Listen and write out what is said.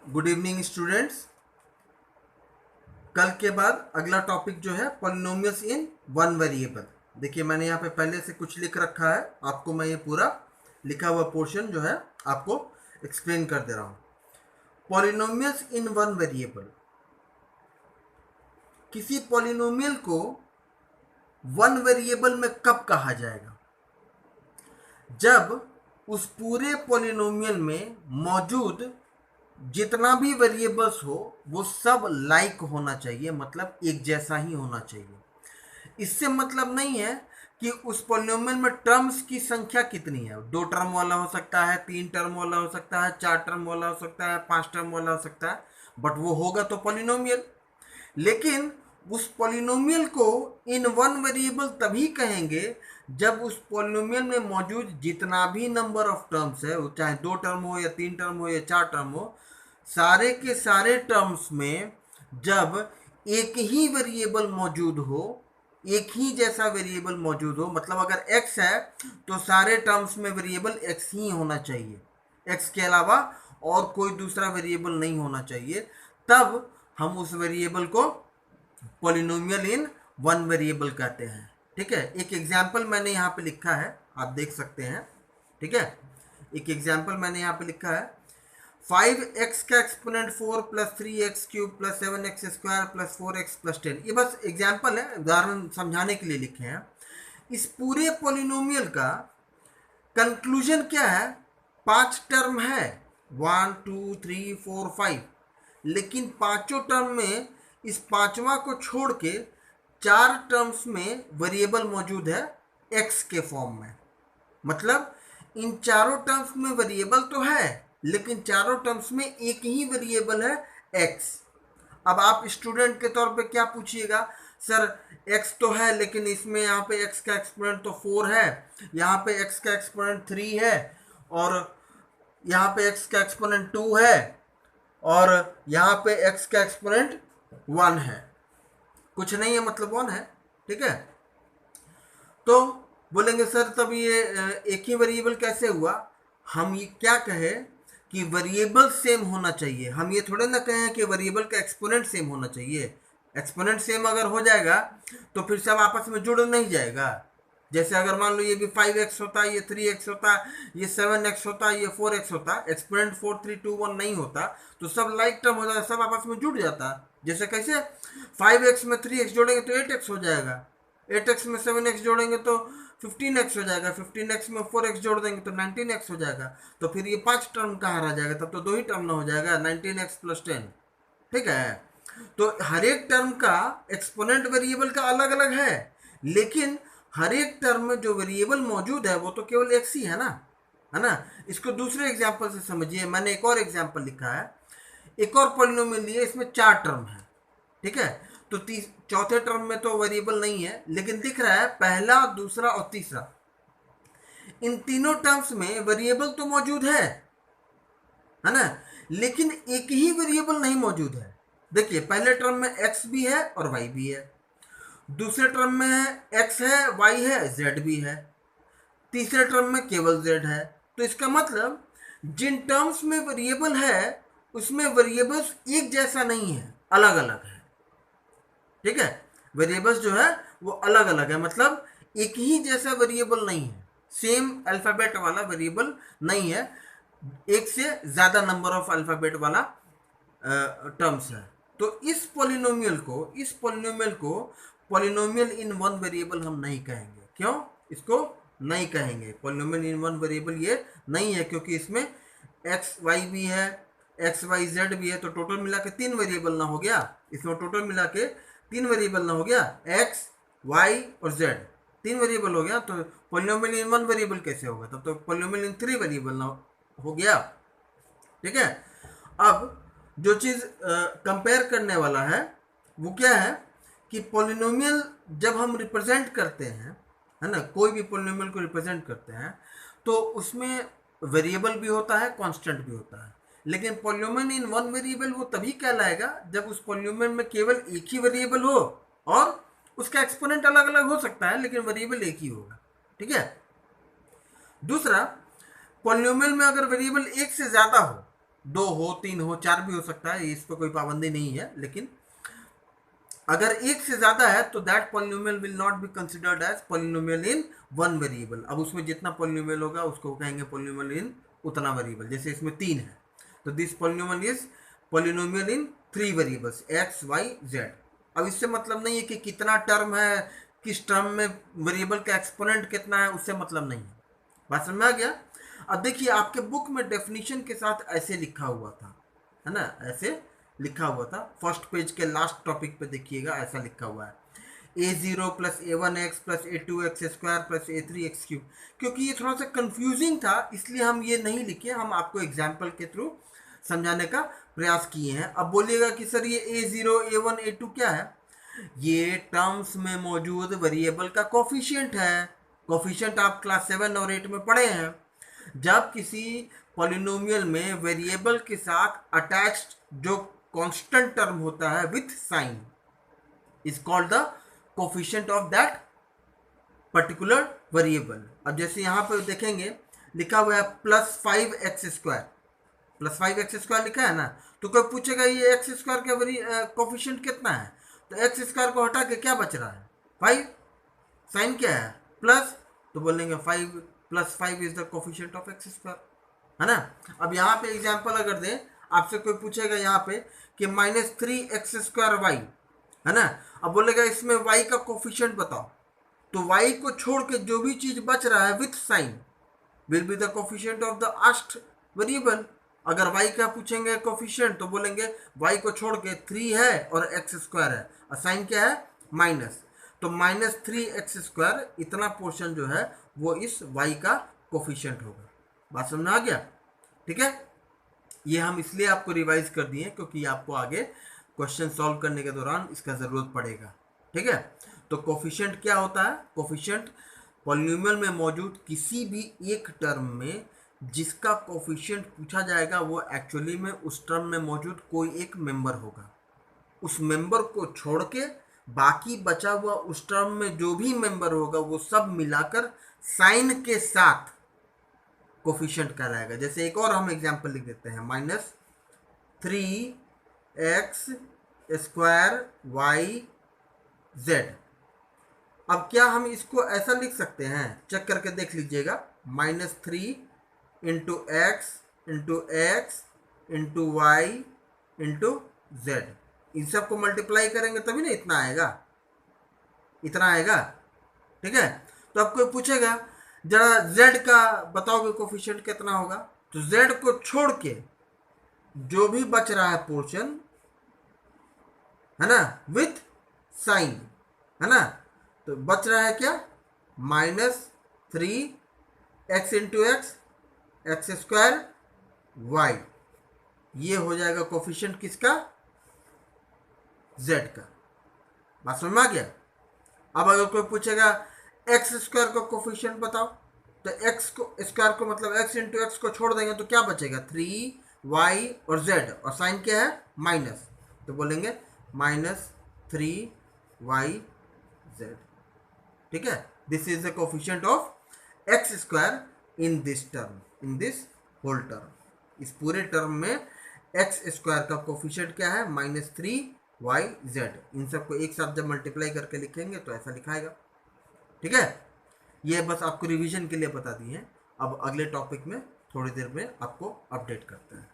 Good evening students. कल के बाद अगला टॉपिक जो है पॉलिनोमियल्स इन वन वेरिएबल। देखिए मैंने यहाँ पे पहले से कुछ लिख रखा है, आपको मैं ये पूरा लिखा हुआ पोर्शन जो है आपको एक्सप्लेन कर दे रहा हूँ। पॉलिनोमियल्स इन वन वेरिएबल, किसी पॉलिनोमियल को वन वेरिएबल में कब कहा जाएगा? जब उस पूरे पॉलिनोमियल में मौजूद जितना भी वेरिएबल्स हो वो सब लाइक होना चाहिए, मतलब एक जैसा ही होना चाहिए। इससे मतलब नहीं है कि उस पॉलिनोमियल में टर्म्स की संख्या कितनी है। 2 टर्म वाला हो सकता है, 3 टर्म वाला हो सकता है, 4 टर्म वाला हो सकता है, 5 टर्म वाला हो सकता है, बट वो होगा तो पॉलिनोमियल। लेकिन उस पॉलिनोमियल को इन वन वेरिएबल तभी कहेंगे जब उस पॉलिनोमियल में मौजूद जितना भी नंबर ऑफ टर्म्स है, चाहे 2 टर्म हो या 3 टर्म हो या 4 टर्म हो, सारे के सारे टर्म्स में जब एक ही वेरिएबल मौजूद हो, एक ही जैसा वेरिएबल मौजूद हो, मतलब अगर x है तो सारे टर्म्स में वेरिएबल x ही होना चाहिए, x के अलावा और कोई दूसरा वेरिएबल नहीं होना चाहिए, तब हम उस वेरिएबल को पॉलिनोमियल इन वन वेरिएबल कहते हैं। ठीक है, एक एग्जाम्पल मैंने यहाँ पे लिखा है, आप देख सकते हैं। ठीक है, एक एग्जाम्पल मैंने यहाँ पे लिखा है। 5x का exponent 4 plus 3x cube plus 7x square plus 4x plus 10। ये बस एग्जाम्पल है, उदाहरण समझाने के लिए लिखे हैं। इस पूरे पॉलिनोमियल का कंक्लूजन क्या है? 5 टर्म है, 1 2 3 4 5, लेकिन पांचों टर्म में इस पांचवा को छोड़ के 4 टर्म्स में वेरिएबल मौजूद है x के फॉर्म में। मतलब इन चारों टर्म्स में वेरिएबल तो है, लेकिन चारों टर्म्स में एक ही वेरिएबल है x। अब आप स्टूडेंट के तौर पे क्या पूछिएगा, सर x तो है लेकिन इसमें यहाँ पे x का एक्सपोनेंट तो 4 है, यहाँ पे x का एक्सपोनेंट 3 है, और यहाँ पे x का एक्सपोनेंट 2 है, और यहाँ पे x का एक्सपोनेंट 1 है। कुछ नहीं है, मतलब 1 है। ठीक है, तो बोलेंगे सर तब ये एक ही वेरिएबल कैसे हुआ? हम ये क्या कहे कि वेरिएबल सेम होना चाहिए। हम ये थोड़े ना कहें कि वेरिएबल का एक्सपोनेंट सेम होना चाहिए। एक्सपोनेंट सेम अगर हो जाएगा तो फिर सब आपस में जुड़ नहीं जाएगा। जैसे अगर मान लो ये भी 5x होता, ये 3x होता, ये 7x होता, ये 4x होता, एक्सपोनेंट 4 3 2 1 नहीं होता, तो सब लाइक टर्म हो जाता, सब आपस में जुड़ जाता। जैसे कैसे 5x में 3x जोड़ेंगे तो 8x हो जाएगा, 8x में 7x जोड़ेंगे तो 15x हो जाएगा, 15x में 4x जोड़ देंगे तो 19x हो जाएगा। तो फिर ये 5 टर्म कहाँ रह जाएगा? तब तो 2 ही टर्म ना हो जाएगा, 19x प्लस 10। ठीक है, तो हर एक टर्म का एक्सपोनेंट वेरिएबल का अलग अलग है, लेकिन हर एक टर्म में जो वेरिएबल मौजूद है वो तो केवल x ही है ना। इसको दूसरे एग्जाम्पल से समझिए। मैंने एक और एग्जाम्पल लिखा है, एक और पॉलिनोमियल लिए, इसमें 4 टर्म है। ठीक है, तो चौथे टर्म में तो वेरिएबल नहीं है, लेकिन दिख रहा है पहला, दूसरा और तीसरा, इन तीनों टर्म्स में वेरिएबल तो मौजूद है ना, लेकिन एक ही वेरिएबल नहीं मौजूद है। देखिए पहले टर्म में x भी है और y भी है, दूसरे टर्म में x है, y है, z भी है, तीसरे टर्म में केवल z है। तो इसका मतलब जिन टर्म्स में वेरिएबल है उसमें वेरिएबल्स एक जैसा नहीं है, अलग अलग है। ठीक है, वेरिएबल्स जो है वो अलग अलग है, मतलब एक ही जैसा वेरिएबल नहीं है, सेम अल्फाबेट वाला वेरिएबल नहीं है, एक से ज़्यादा नंबर ऑफ अल्फाबेट वाला टर्म्स है। तो इस पॉलिनोमियल को पॉलिनोमियल इन वन वेरिएबल हम नहीं कहेंगे। क्यों इसको नहीं कहेंगे? पॉलिनोमियल इन वन वेरिएबल ये नहीं है, क्योंकि इसमें एक्स वाई भी है, एक्स वाई जेड भी है, तो टोटल मिला के 3 वेरिएबल ना हो गया? इसमें टोटल मिला के 3 वेरिएबल ना हो गया? एक्स वाई और जेड 3 वेरिएबल हो गया, तो पॉलिनोमियल इन वन वेरिएबल कैसे होगा? तब तो पॉलिनोमियल इन 3 वेरिएबल ना हो गया। ठीक है, अब जो चीज़ कंपेयर करने वाला है वो क्या है कि पॉलिनोमियल जब हम रिप्रेजेंट करते हैं, है ना, कोई भी पॉलिनोमियल को रिप्रेजेंट करते हैं तो उसमें वेरिएबल भी होता है, कांस्टेंट भी होता है। लेकिन पॉलिनोमियल इन वन वेरिएबल वो तभी कहलाएगा जब उस पॉलिनोमियल में केवल एक ही वेरिएबल हो और उसका एक्सपोनेंट अलग अलग हो सकता है, लेकिन वेरिएबल एक ही होगा। ठीक है, दूसरा, पॉलिनोमियल में अगर वेरिएबल एक से ज़्यादा हो, 2 हो, 3 हो, 4 भी हो सकता है, इस पर कोई पाबंदी नहीं है। लेकिन अगर एक से ज्यादा है तो that polynomial will not be considered as polynomial in one variable. अब उसमें जितना पॉलिनोमियल होगा उसको कहेंगे पॉलिनोमियल इन उतना वेरिएबल। जैसे इसमें 3 है तो this polynomial is polynomial in 3 variables X Y Z. अब इससे मतलब नहीं है कि कितना टर्म है, किस टर्म में वेरिएबल का एक्सपोनेंट कितना है, उससे मतलब नहीं है। बात समझ में आ गया। अब देखिए आपके बुक में डेफिनेशन के साथ ऐसे लिखा हुआ था, है ना, ऐसे लिखा हुआ था। फर्स्ट पेज के लास्ट टॉपिक पे देखिएगा, ऐसा लिखा हुआ है a0 plus a1x plus a2x square plus a3x cube. क्योंकि ये थोड़ा सा कंफ्यूजिंग था इसलिए हम ये नहीं लिखे, हम आपको एग्जाम्पल के थ्रू समझाने का प्रयास किए हैं। अब बोलिएगा कि सर ये a0 a1 a2 क्या है? ये टर्म्स में मौजूद वेरिएबल का कोफिशिएंट है। कोफिशिएंट आप क्लास 7 और 8 में पढ़े हैं। जब किसी पॉलिनोमियल में वेरिएबल के साथ अटैच्ड जो कांस्टेंट टर्म होता है with sign is called the coefficient of that particular variable. अब जैसे यहाँ पर देखेंगे लिखा हुआ है plus 5x square, plus 5x square लिखा है ना, तो कोई पूछेगा ये एक्स स्क्वायर का कोफिशिएंट कितना है? तो एक्स स्क्वायर को हटा के क्या बच रहा है? 5। साइन क्या है? प्लस, तो बोलेंगे 5 plus 5 is the coefficient of X square, है ना। अब यहाँ पे एग्जांपल अगर दें, आपसे कोई पूछेगा यहाँ पे कि -3x स्क्वायर वाई, है ना। अब बोलेगा इसमें y का कोफिशिएंट बताओ, तो y को छोड़ के जो भी चीज बच रहा है with sign will be the coefficient of the asked variable. अगर y का पूछेंगे कोफिशिएंट तो बोलेंगे y को छोड़ के 3 है और x स्क्वायर है और साइन क्या है? माइनस, तो -3x स्क्वायर इतना पोर्शन जो है वो इस y का कोफिशिएंट होगा। बात समझ में आ गया? ठीक है, ये हम इसलिए आपको रिवाइज कर दिए क्योंकि आपको आगे क्वेश्चन सॉल्व करने के दौरान इसका ज़रूरत पड़ेगा। ठीक है, तो कोफिशिएंट क्या होता है? कोफिशिएंट पॉलिनोमियल में मौजूद किसी भी एक टर्म में जिसका कोफिशिएंट पूछा जाएगा वो एक्चुअली में उस टर्म में मौजूद कोई एक मेंबर होगा। उस मेंबर को छोड़ के बाकी बचा हुआ उस टर्म में जो भी मेंबर होगा वो सब मिलाकर साइन के साथ कोफिशिएंट कहलाएगा। जैसे एक और हम एग्जांपल लिख देते हैं, -3x स्क्वायर वाई जेड। अब क्या हम इसको ऐसा लिख सकते हैं? चेक करके देख लीजिएगा, -3 into x into y into z. इन सबको मल्टीप्लाई करेंगे तभी ना इतना आएगा, इतना आएगा। ठीक है, तो अब कोई पूछेगा जरा z का बताओगे कोफिशिएंट कितना होगा, तो z को छोड़ के जो भी बच रहा है पोर्शन, है ना, विथ साइन, है ना, तो बच रहा है क्या? -3x into x square Y. ये हो जाएगा कोफिशिएंट किसका? z का। बात समझ में आ गया? अब अगर कोई पूछेगा एक्स स्क्वायर का कोफिशिएंट बताओ, तो एक्स को स्क्वायर को मतलब एक्स इंटू एक्स को छोड़ देंगे तो क्या बचेगा? 3y और z, और साइन क्या है? माइनस, तो बोलेंगे -3y z। ठीक है, this is the coefficient of X square in this term, in this whole term. इस पूरे टर्म में एक्स स्क्वायर का कोफिशिएंट क्या है? -3y/z। इन सबको एक साथ जब मल्टीप्लाई करके लिखेंगे तो ऐसा लिखाएगा। ठीक है, ये बस आपको रिवीजन के लिए बता दिए हैं। अब अगले टॉपिक में थोड़ी देर में आपको अपडेट करते हैं।